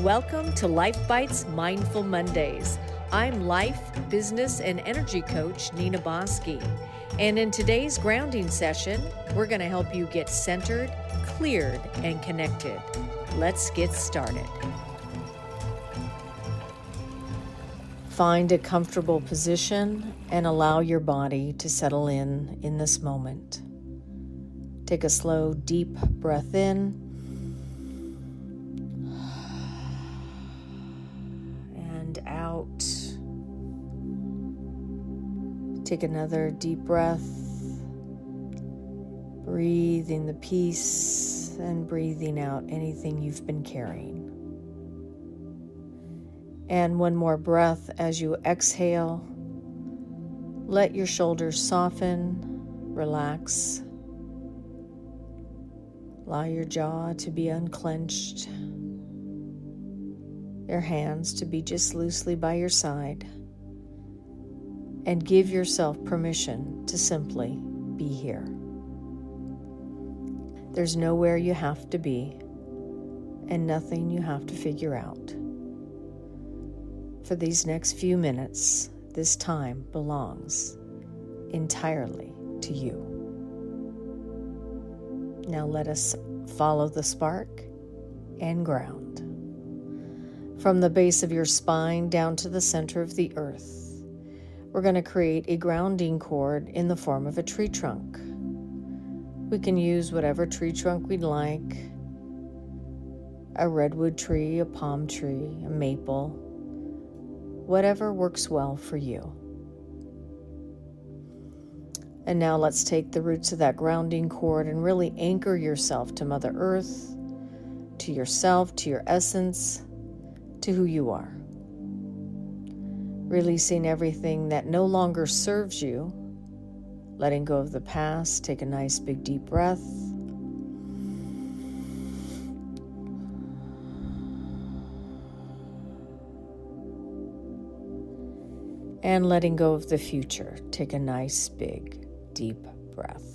Welcome to Life Bites Mindful Mondays. I'm life, business, and energy coach Nina Bosky. And in today's grounding session, we're going to help you get centered, cleared, and connected. Let's get started. Find a comfortable position and allow your body to settle in this moment. Take a slow, deep breath in and out. Take another deep breath, breathing the peace and breathing out anything you've been carrying. And one more breath as you exhale. Let your shoulders soften, relax. Allow your jaw to be unclenched, your hands to be just loosely by your side, and give yourself permission to simply be here. There's nowhere you have to be, and nothing you have to figure out. For these next few minutes, this time belongs entirely to you. Now let us follow the spark and ground. From the base of your spine down to the center of the earth, we're going to create a grounding cord in the form of a tree trunk. We can use whatever tree trunk we'd like, a redwood tree, a palm tree, a maple, whatever works well for you. And now let's take the roots of that grounding cord and really anchor yourself to Mother Earth, to yourself, to your essence, to who you are. Releasing everything that no longer serves you, letting go of the past. Take a nice big deep breath. And letting go of the future. Take a nice big deep breath.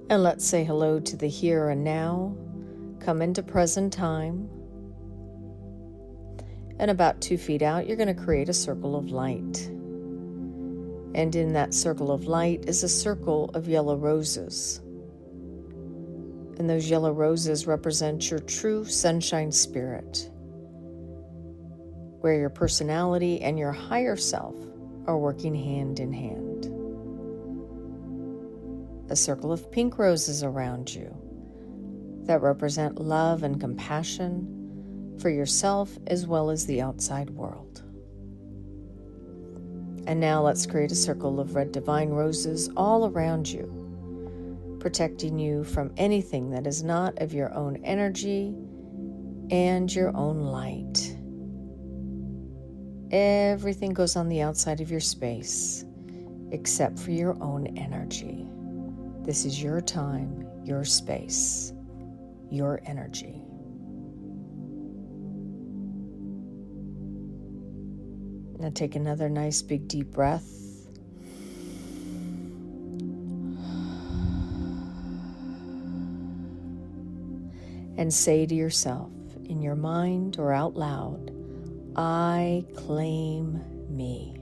And let's say hello to the here and now. Come into present time. And about 2 feet out, you're going to create a circle of light. And in that circle of light is a circle of yellow roses. And those yellow roses represent your true sunshine spirit, where your personality and your higher self are working hand in hand. A circle of pink roses around you that represent love and compassion for yourself as well as the outside world. And now let's create a circle of red divine roses all around you, protecting you from anything that is not of your own energy and your own light. Everything goes on the outside of your space except for your own energy. This is your time, your space, your energy. Now take another nice big deep breath. And say to yourself, in your mind or out loud, I claim me.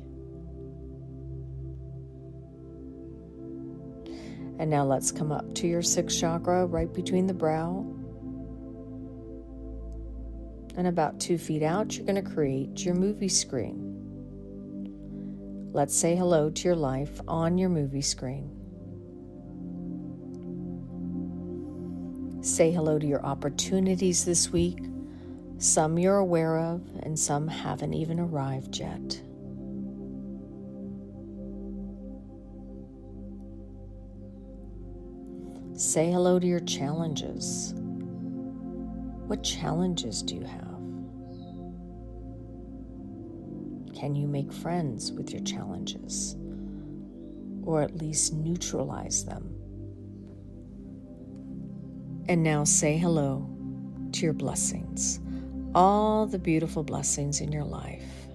And now let's come up to your sixth chakra, right between the brow. And about 2 feet out, you're going to create your movie screen. Let's say hello to your life on your movie screen. Say hello to your opportunities this week. Some you're aware of, and some haven't even arrived yet. Say hello to your challenges. What challenges do you have? Can you make friends with your challenges? Or at least neutralize them? And now say hello to your blessings, all the beautiful blessings in your life.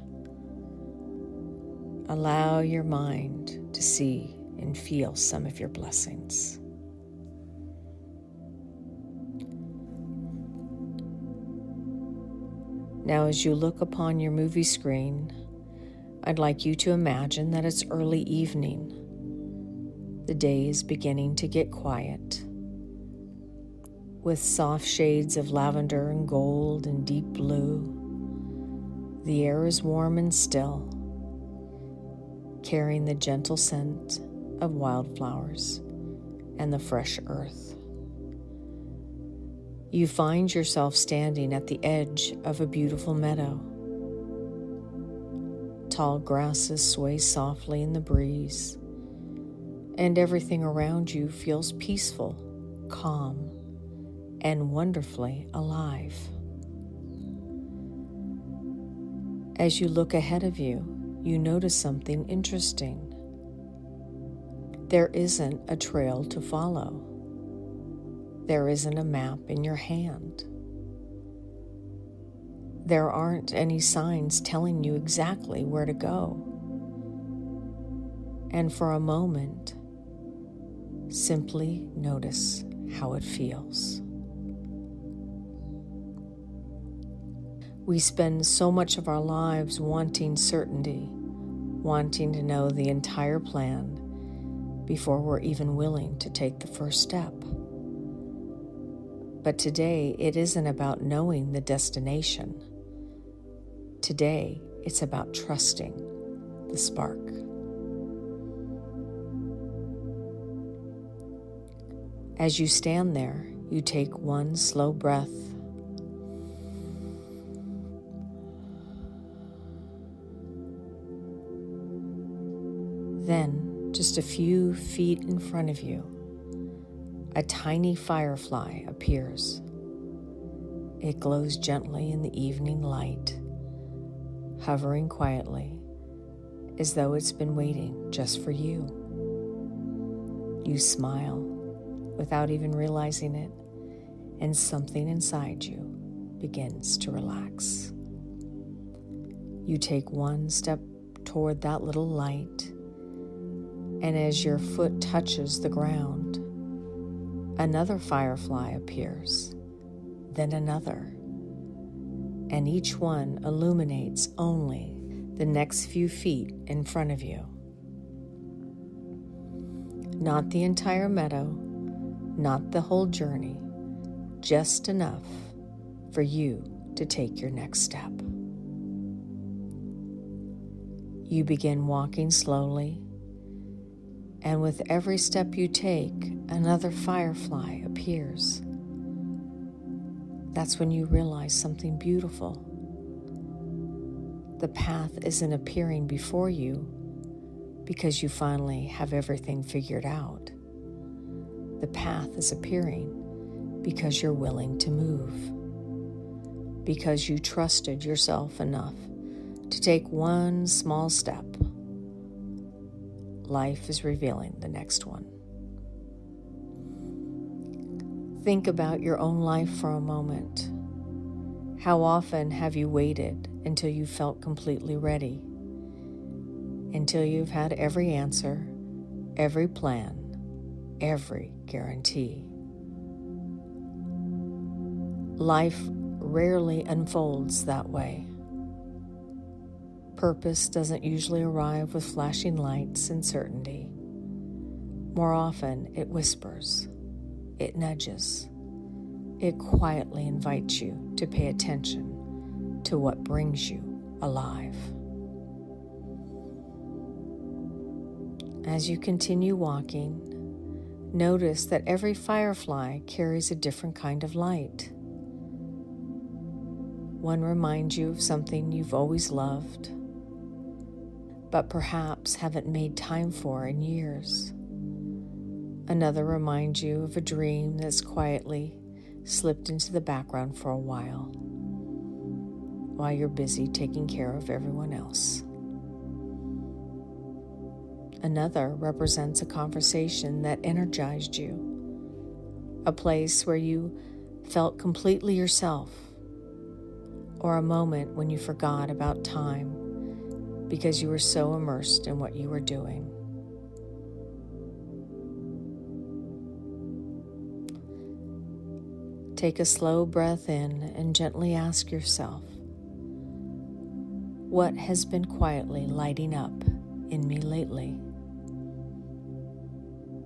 Allow your mind to see and feel some of your blessings. Now, as you look upon your movie screen, I'd like you to imagine that it's early evening. The day is beginning to get quiet, with soft shades of lavender and gold and deep blue. The air is warm and still, carrying the gentle scent of wildflowers and the fresh earth. You find yourself standing at the edge of a beautiful meadow. Tall grasses sway softly in the breeze, and everything around you feels peaceful, calm, and wonderfully alive. As you look ahead of you, you notice something interesting. There isn't a trail to follow. There isn't a map in your hand. There aren't any signs telling you exactly where to go. And for a moment, simply notice how it feels. We spend so much of our lives wanting certainty, wanting to know the entire plan before we're even willing to take the first step. But today, it isn't about knowing the destination. Today, it's about trusting the spark. As you stand there, you take one slow breath. Then, just a few feet in front of you, a tiny firefly appears. It glows gently in the evening light, hovering quietly, as though it's been waiting just for you. You smile without even realizing it, and something inside you begins to relax. You take one step toward that little light, and as your foot touches the ground, another firefly appears, then another, and each one illuminates only the next few feet in front of you. Not the entire meadow, not the whole journey, just enough for you to take your next step. You begin walking slowly, and with every step you take, another firefly appears. That's when you realize something beautiful. The path isn't appearing before you because you finally have everything figured out. The path is appearing because you're willing to move, because you trusted yourself enough to take one small step. Life is revealing the next one. Think about your own life for a moment. How often have you waited until you felt completely ready? Until you've had every answer, every plan, every guarantee. Life rarely unfolds that way. Purpose doesn't usually arrive with flashing lights and certainty. More often, it whispers, it nudges, it quietly invites you to pay attention to what brings you alive. As you continue walking, notice that every firefly carries a different kind of light. One reminds you of something you've always loved, but perhaps haven't made time for in years. Another reminds you of a dream that's quietly slipped into the background for a while you're busy taking care of everyone else. Another represents a conversation that energized you, a place where you felt completely yourself, or a moment when you forgot about time because you were so immersed in what you were doing. Take a slow breath in and gently ask yourself, what has been quietly lighting up in me lately?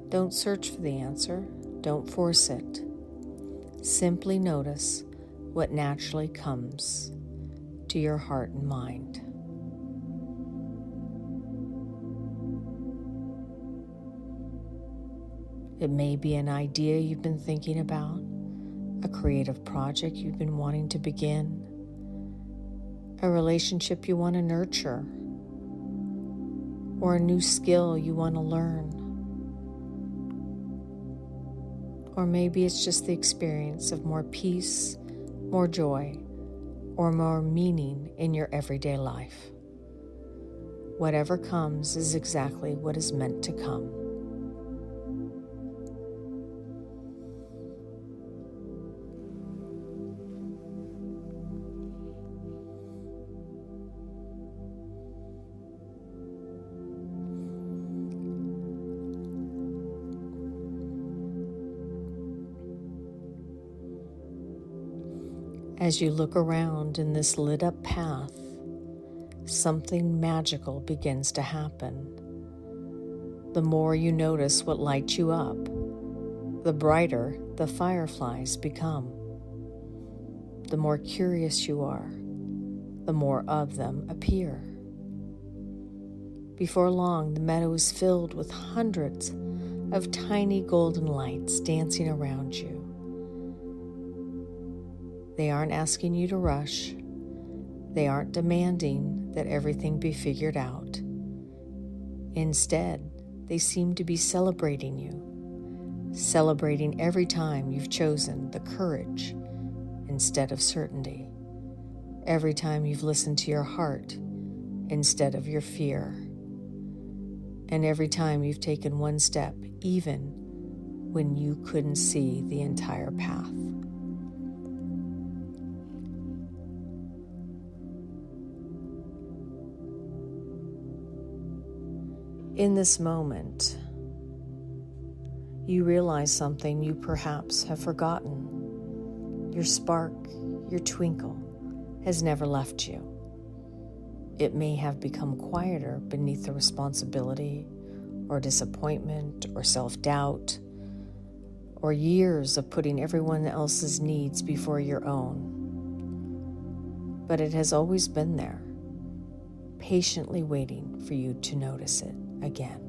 Don't search for the answer. Don't force it. Simply notice what naturally comes to your heart and mind. It may be an idea you've been thinking about, a creative project you've been wanting to begin, a relationship you want to nurture, or a new skill you want to learn. Or maybe it's just the experience of more peace, more joy, or more meaning in your everyday life. Whatever comes is exactly what is meant to come. As you look around in this lit up path, something magical begins to happen. The more you notice what lights you up, the brighter the fireflies become. The more curious you are, the more of them appear. Before long, the meadow is filled with hundreds of tiny golden lights dancing around you. They aren't asking you to rush. They aren't demanding that everything be figured out. Instead, they seem to be celebrating you, celebrating every time you've chosen the courage instead of certainty, every time you've listened to your heart instead of your fear, and every time you've taken one step even when you couldn't see the entire path. In this moment, you realize something you perhaps have forgotten. Your spark, your twinkle, has never left you. It may have become quieter beneath the responsibility, or disappointment, or self-doubt, or years of putting everyone else's needs before your own. But it has always been there, patiently waiting for you to notice it again.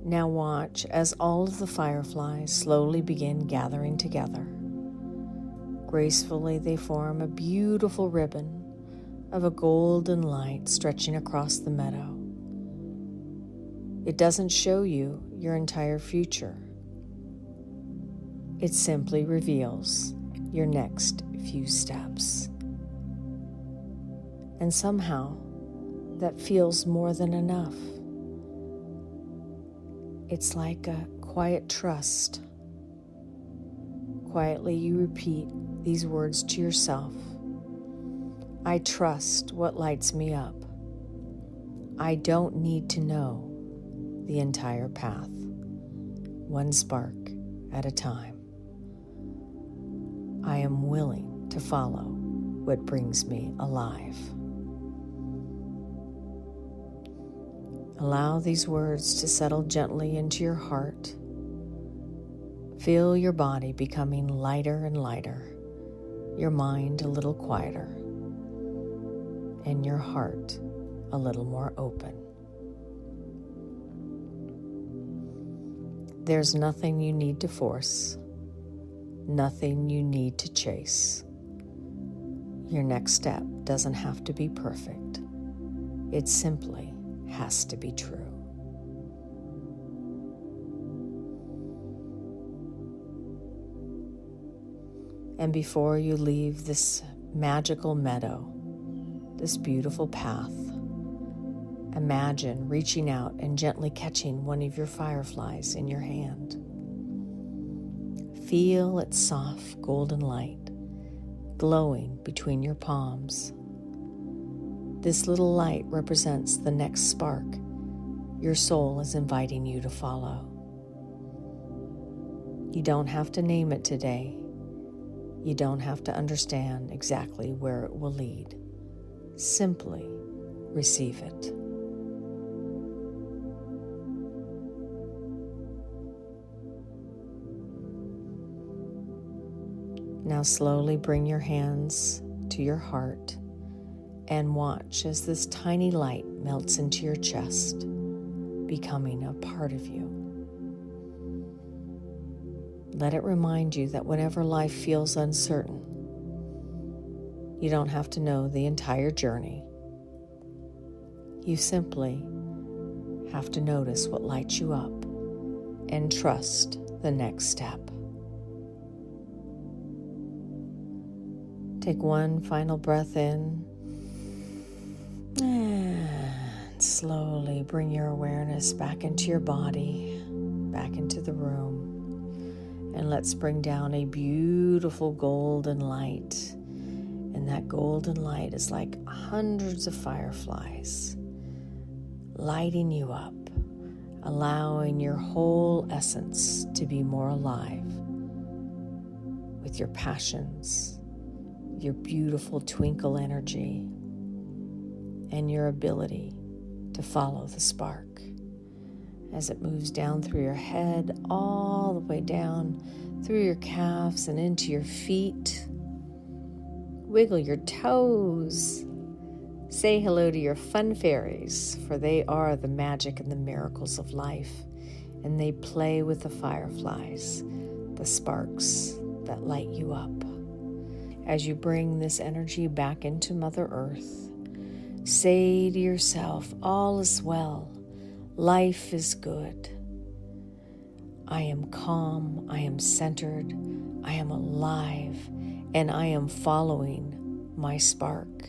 Now watch as all of the fireflies slowly begin gathering together. Gracefully, they form a beautiful ribbon of a golden light stretching across the meadow. It doesn't show you your entire future. It simply reveals your next few steps. And somehow, that feels more than enough. It's like a quiet trust. Quietly, you repeat these words to yourself. I trust what lights me up. I don't need to know the entire path, one spark at a time. I am willing to follow what brings me alive. Allow these words to settle gently into your heart. Feel your body becoming lighter and lighter, your mind a little quieter, and your heart a little more open. There's nothing you need to force, nothing you need to chase. Your next step doesn't have to be perfect. It simply has to be true. And before you leave this magical meadow, this beautiful path, imagine reaching out and gently catching one of your fireflies in your hand. Feel its soft golden light glowing between your palms. This little light represents the next spark your soul is inviting you to follow. You don't have to name it today. You don't have to understand exactly where it will lead. Simply receive it. Now slowly bring your hands to your heart and watch as this tiny light melts into your chest, becoming a part of you. Let it remind you that whenever life feels uncertain, you don't have to know the entire journey. You simply have to notice what lights you up and trust the next step. Take one final breath in and slowly bring your awareness back into your body, back into the room. And let's bring down a beautiful golden light. And that golden light is like hundreds of fireflies, lighting you up, allowing your whole essence to be more alive with your passions, your beautiful twinkle energy, and your ability to follow the spark as it moves down through your head, all the way down through your calves and into your feet. Wiggle your toes. Say hello to your fun fairies, for they are the magic and the miracles of life, and they play with the fireflies, the sparks that light you up. As you bring this energy back into Mother Earth, say to yourself, all is well. Life is good. I am calm. I am centered. I am alive. And I am following my spark.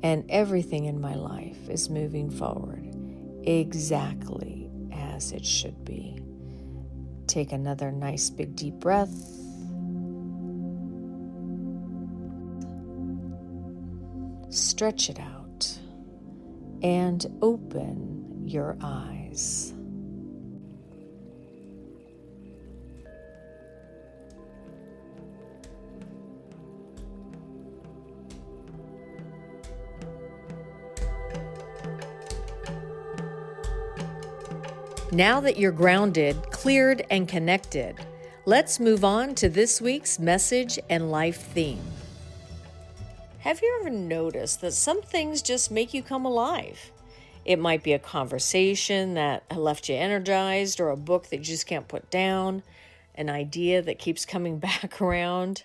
And everything in my life is moving forward exactly as it should be. Take another nice big deep breath. Stretch it out and open your eyes. Now that you're grounded, cleared, and connected, let's move on to this week's message and life theme. Have you ever noticed that some things just make you come alive? It might be a conversation that left you energized, or a book that you just can't put down, an idea that keeps coming back around,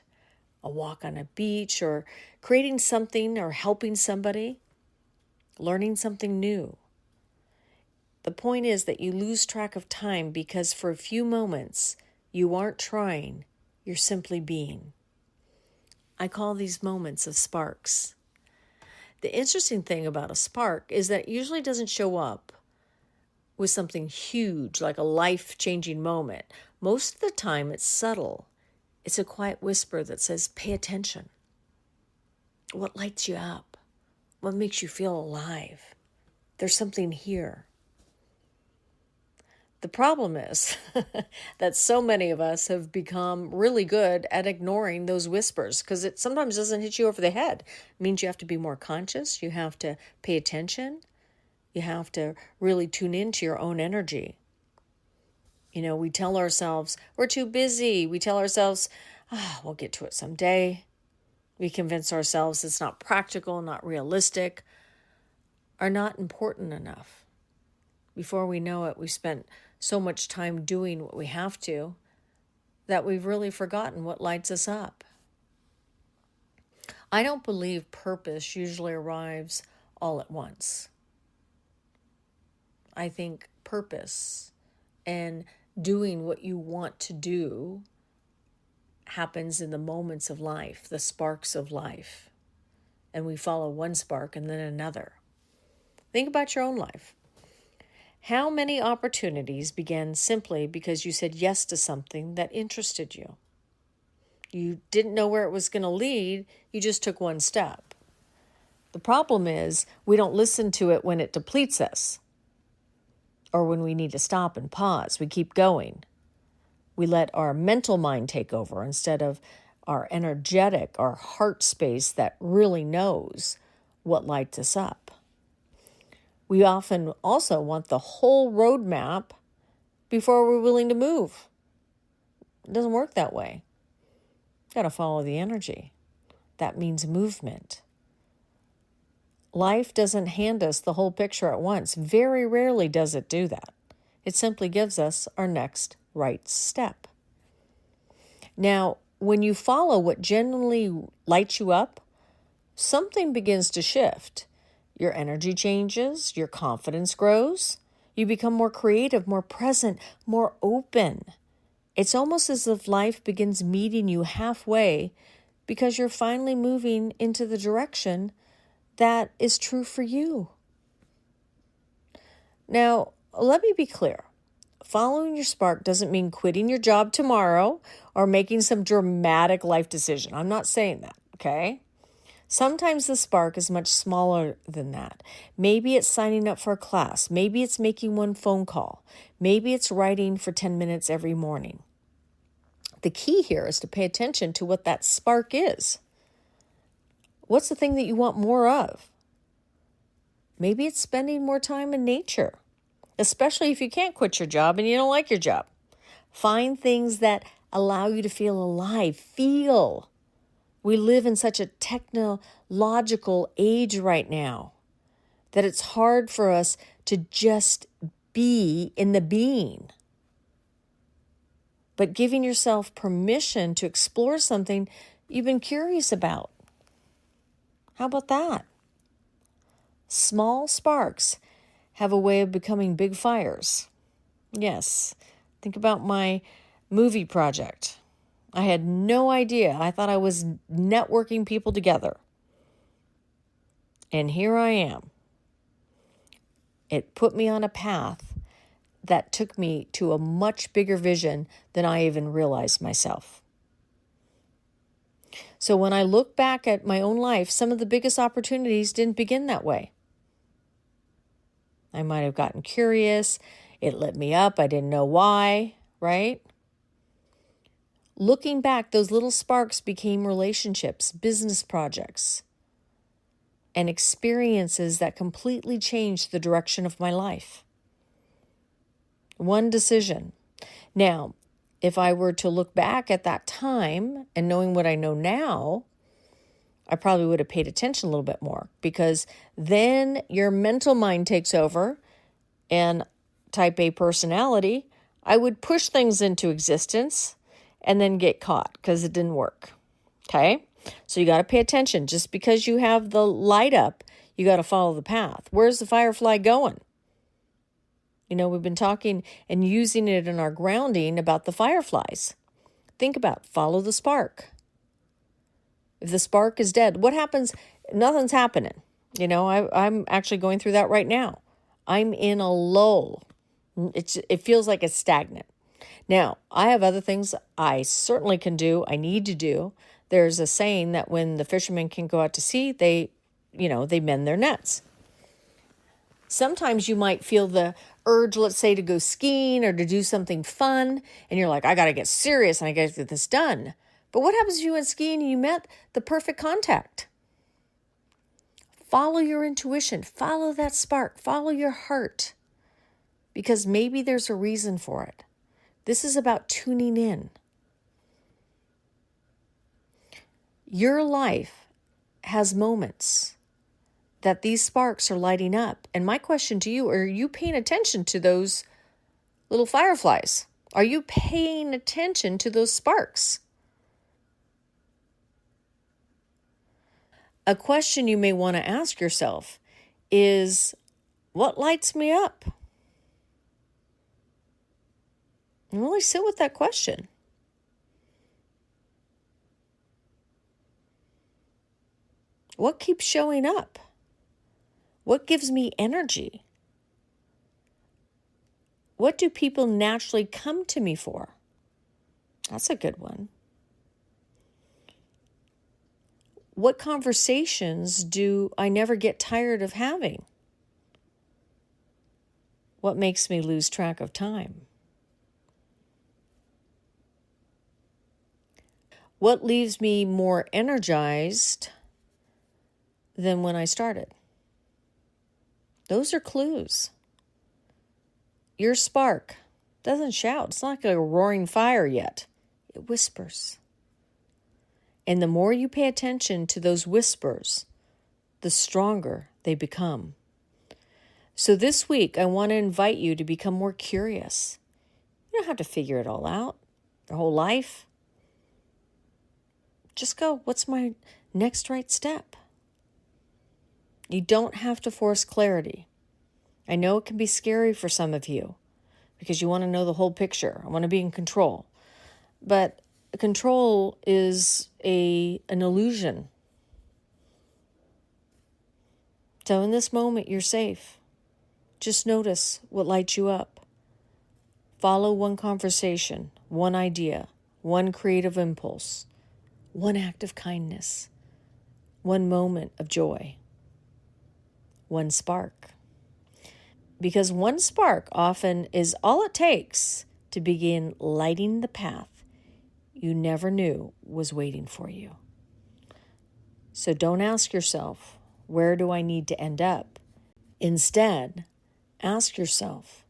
a walk on a beach, or creating something or helping somebody, learning something new. The point is that you lose track of time because for a few moments, you aren't trying, you're simply being. I call these moments of sparks. The interesting thing about a spark is that it usually doesn't show up with something huge, like a life-changing moment. Most of the time, it's subtle. It's a quiet whisper that says, pay attention. What lights you up? What makes you feel alive? There's something here. The problem is that so many of us have become really good at ignoring those whispers because it sometimes doesn't hit you over the head. It means you have to be more conscious. You have to pay attention. You have to really tune into your own energy. You know, we tell ourselves we're too busy. We tell ourselves, we'll get to it someday. We convince ourselves it's not practical, not realistic, or not important enough. Before we know it, we spent so much time doing what we have to that we've really forgotten what lights us up. I don't believe purpose usually arrives all at once. I think purpose and doing what you want to do happens in the moments of life, the sparks of life. And we follow one spark and then another. Think about your own life. How many opportunities began simply because you said yes to something that interested you? You didn't know where it was going to lead, you just took one step. The problem is we don't listen to it when it depletes us or when we need to stop and pause. We keep going. We let our mental mind take over instead of our energetic, our heart space that really knows what lights us up. We often also want the whole roadmap before we're willing to move. It doesn't work that way. You got to follow the energy. That means movement. Life doesn't hand us the whole picture at once. Very rarely does it do that. It simply gives us our next right step. Now, when you follow what genuinely lights you up, something begins to shift. Your energy changes, your confidence grows, you become more creative, more present, more open. It's almost as if life begins meeting you halfway because you're finally moving into the direction that is true for you. Now, let me be clear. Following your spark doesn't mean quitting your job tomorrow or making some dramatic life decision. I'm not saying that, okay? Sometimes the spark is much smaller than that. Maybe it's signing up for a class. Maybe it's making one phone call. Maybe it's writing for 10 minutes every morning. The key here is to pay attention to what that spark is. What's the thing that you want more of? Maybe it's spending more time in nature, especially if you can't quit your job and you don't like your job. Find things that allow you to feel alive. Feel. We live in such a technological age right now that it's hard for us to just be in the being. But giving yourself permission to explore something you've been curious about. How about that? Small sparks have a way of becoming big fires. Yes, think about my movie project. I had no idea. I thought I was networking people together. And here I am. It put me on a path that took me to a much bigger vision than I even realized myself. So when I look back at my own life, some of the biggest opportunities didn't begin that way. I might have gotten curious. It lit me up. I didn't know why, right? Looking back, those little sparks became relationships, business projects, and experiences that completely changed the direction of my life. One decision. Now, if I were to look back at that time and knowing what I know now, I probably would have paid attention a little bit more, because then your mental mind takes over, and type A personality, I would push things into existence and then get caught because it didn't work. Okay? So you got to pay attention. Just because you have the light up, you got to follow the path. Where's the firefly going? You know, we've been talking and using it in our grounding about the fireflies. Think about follow the spark. If the spark is dead, what happens? Nothing's happening. You know, I'm actually going through that right now. I'm in a lull. It feels like it's stagnant. Now, I have other things I certainly can do, I need to do. There's a saying that when the fishermen can go out to sea, they mend their nets. Sometimes you might feel the urge, let's say, to go skiing or to do something fun, and you're like, I got to get serious and I got to get this done. But what happens if you went skiing and you met the perfect contact? Follow your intuition, follow that spark, follow your heart, because maybe there's a reason for it. This is about tuning in. Your life has moments that these sparks are lighting up. And my question to you, are you paying attention to those little fireflies? Are you paying attention to those sparks? A question you may want to ask yourself is, what lights me up? And really sit with that question. What keeps showing up? What gives me energy? What do people naturally come to me for? That's a good one. What conversations do I never get tired of having? What makes me lose track of time? What leaves me more energized than when I started? Those are clues. Your spark doesn't shout. It's not like a roaring fire yet. It whispers. And the more you pay attention to those whispers, the stronger they become. So this week, I want to invite you to become more curious. You don't have to figure it all out, your whole life. Just go, what's my next right step? You don't have to force clarity. I know it can be scary for some of you because you want to know the whole picture. I want to be in control. But control is an illusion. So in this moment, you're safe. Just notice what lights you up. Follow one conversation, one idea, one creative impulse, one act of kindness, one moment of joy, one spark. Because one spark often is all it takes to begin lighting the path you never knew was waiting for you. So don't ask yourself, where do I need to end up? Instead, ask yourself,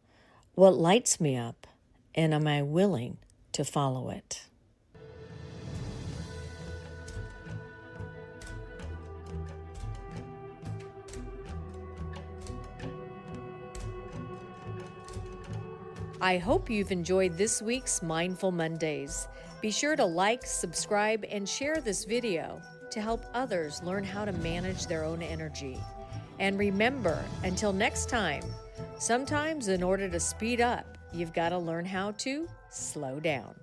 what lights me up, and am I willing to follow it? I hope you've enjoyed this week's Mindful Mondays. Be sure to like, subscribe, and share this video to help others learn how to manage their own energy. And remember, until next time, sometimes in order to speed up, you've got to learn how to slow down.